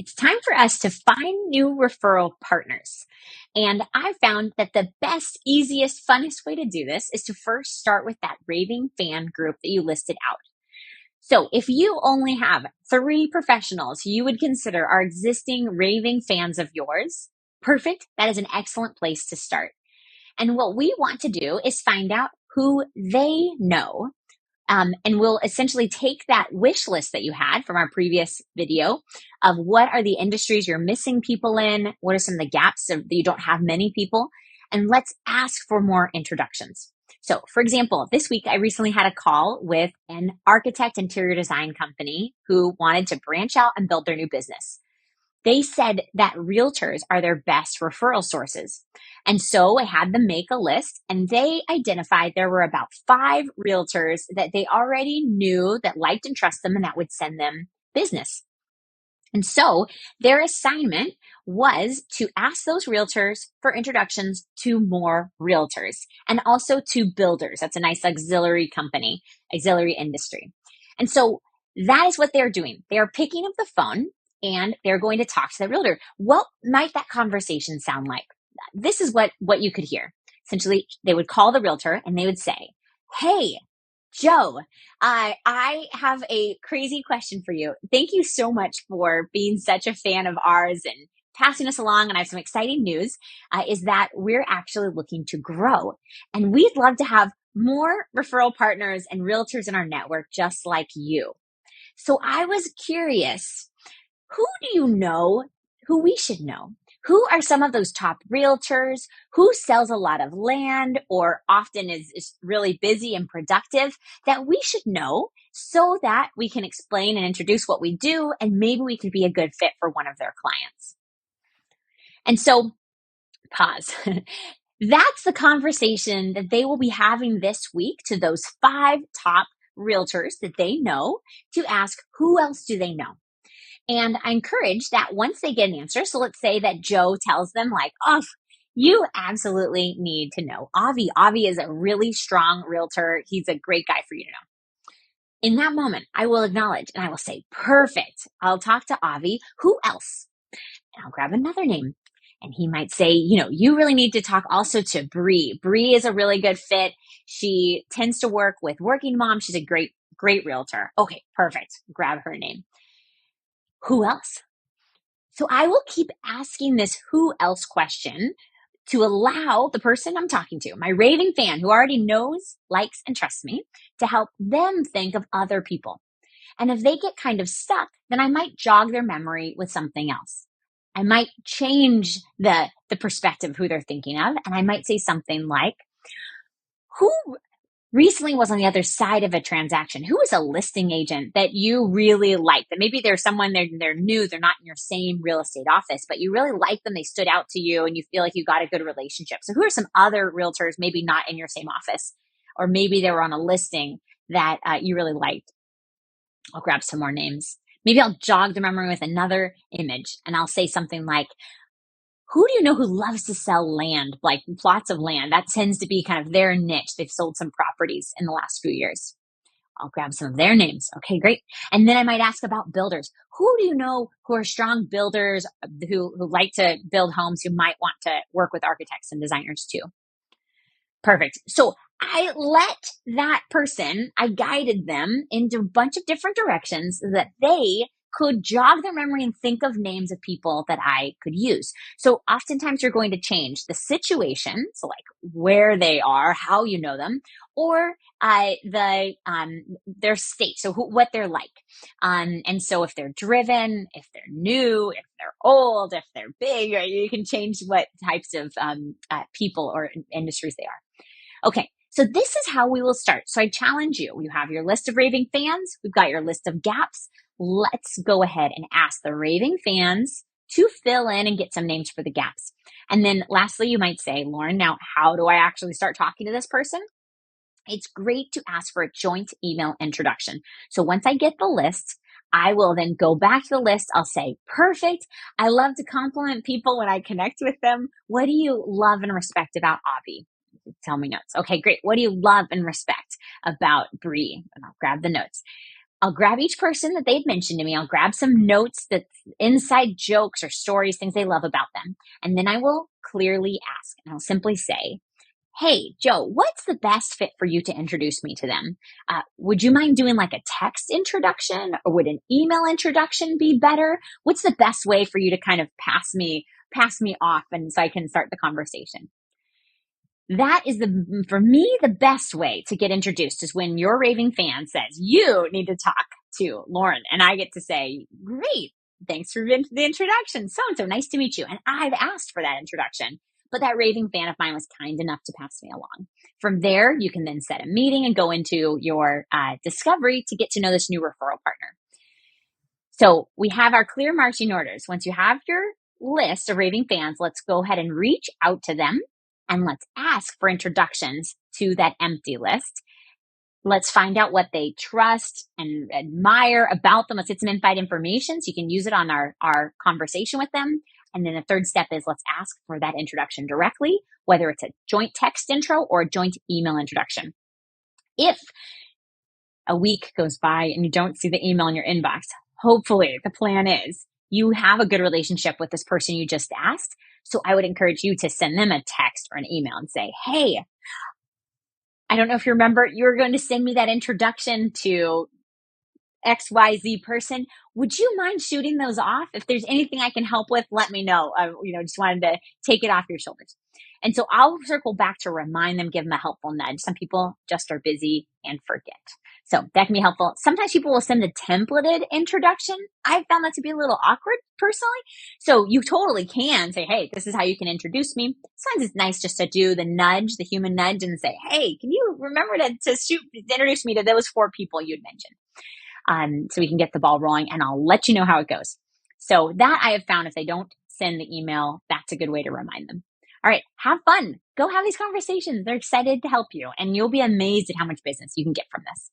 It's time for us to find new referral partners. And I found that the best, easiest, funnest way to do this is to first start with that raving fan group that you listed out. So if you only have 3 professionals who you would consider are existing raving fans of yours, perfect. That is an excellent place to start. And what we want to do is find out who they know, and we'll essentially take that wish list that you had from our previous video of what are the industries you're missing people in, what are some of the gaps that you don't have many people, and let's ask for more introductions. So, for example, this week I recently had a call with an architect interior design company who wanted to branch out and build their new business. They said that realtors are their best referral sources. And so I had them make a list, and they identified there were about 5 realtors that they already knew that liked and trust them and that would send them business. And so their assignment was to ask those realtors for introductions to more realtors and also to builders. That's a nice auxiliary company, auxiliary industry. And so that is what they're doing. They are picking up the phone and they're going to talk to the realtor. What might that conversation sound like? This is what you could hear. Essentially, they would call the realtor and they would say, "Hey, Joe, I have a crazy question for you. Thank you so much for being such a fan of ours and passing us along. And I have some exciting news, is that we're actually looking to grow. And we'd love to have more referral partners and realtors in our network just like you. So I was curious, who do you know who we should know? Who are some of those top realtors? Who sells a lot of land or often is really busy and productive that we should know so that we can explain and introduce what we do and maybe we could be a good fit for one of their clients?" And so, pause. That's the conversation that they will be having this week to those 5 top realtors that they know to ask who else do they know. And I encourage that once they get an answer, so let's say that Joe tells them like, "Oh, you absolutely need to know Avi. Avi is a really strong realtor. He's a great guy for you to know." In that moment, I will acknowledge and I will say, "Perfect. I'll talk to Avi. Who else?" And I'll grab another name. And he might say, "You really need to talk also to Bree. Bree is a really good fit. She tends to work with working moms. She's a great, great realtor." Okay, perfect. Grab her name. Who else? So I will keep asking this who else question to allow the person I'm talking to, my raving fan who already knows, likes, and trusts me, to help them think of other people. And if they get kind of stuck, then I might jog their memory with something else. I might change the perspective of who they're thinking of. And I might say something like, "Who recently was on the other side of a transaction? Who is a listing agent that you really like? That maybe there's someone they're new, they're not in your same real estate office, but you really like them. They stood out to you and you feel like you got a good relationship. So who are some other realtors, maybe not in your same office, or maybe they were on a listing that you really liked?" I'll grab some more names. Maybe I'll jog the memory with another image and I'll say something like, "Who do you know who loves to sell land, like plots of land? That tends to be kind of their niche. They've sold some properties in the last few years." I'll grab some of their names. Okay, great. And then I might ask about builders. Who do you know who are strong builders who like to build homes, who might want to work with architects and designers too? Perfect. So I guided them into a bunch of different directions so that they could jog their memory and think of names of people that I could use. So oftentimes you're going to change the situation, so like where they are, how you know them, or their state, so what they're like. And so if they're driven, if they're new, if they're old, if they're big, you can change what types of people or industries they are. Okay, so this is how we will start. So I challenge you. You have your list of raving fans. We've got your list of gaps. Let's go ahead and ask the raving fans to fill in and get some names for the gaps. And then lastly, you might say, "Lauren, now how do I actually start talking to this person?" It's great to ask for a joint email introduction. So once I get the list, I will then go back to the list. I'll say, "Perfect. I love to compliment people when I connect with them. What do you love and respect about Avi?" Tell me notes. Okay, great. What do you love and respect about Bree? And I'll grab the notes. I'll grab each person that they've mentioned to me. I'll grab some notes, that inside jokes or stories, things they love about them. And then I will clearly ask, and I'll simply say, "Hey, Joe, what's the best fit for you to introduce me to them? Would you mind doing like a text introduction, or would an email introduction be better? What's the best way for you to kind of pass me off, and so I can start the conversation?" That is for me, the best way to get introduced is when your raving fan says, "You need to talk to Lauren." And I get to say, "Great. Thanks for the introduction. So and so, nice to meet you." And I've asked for that introduction, but that raving fan of mine was kind enough to pass me along. From there, you can then set a meeting and go into your discovery to get to know this new referral partner. So we have our clear marching orders. Once you have your list of raving fans, let's go ahead and reach out to them and let's ask for introductions to that empty list. Let's find out what they trust and admire about them. Let's get some inside information so you can use it on our conversation with them. And then the third step is let's ask for that introduction directly, whether it's a joint text intro or a joint email introduction. If a week goes by and you don't see the email in your inbox, hopefully the plan is you have a good relationship with this person you just asked. So I would encourage you to send them a text or an email and say, "Hey, I don't know if you remember, you were going to send me that introduction to XYZ person. Would you mind shooting those off? If there's anything I can help with, let me know. Just wanted to take it off your shoulders." And so I'll circle back to remind them, give them a helpful nudge. Some people just are busy and forget. So that can be helpful. Sometimes people will send a templated introduction. I've found that to be a little awkward personally. So you totally can say, "Hey, this is how you can introduce me." Sometimes it's nice just to do the nudge, the human nudge, and say, "Hey, can you remember to introduce me to those 4 people you'd mentioned?" So we can get the ball rolling, and I'll let you know how it goes. So that I have found, if they don't send the email, that's a good way to remind them. All right, have fun. Go have these conversations. They're excited to help you, and you'll be amazed at how much business you can get from this.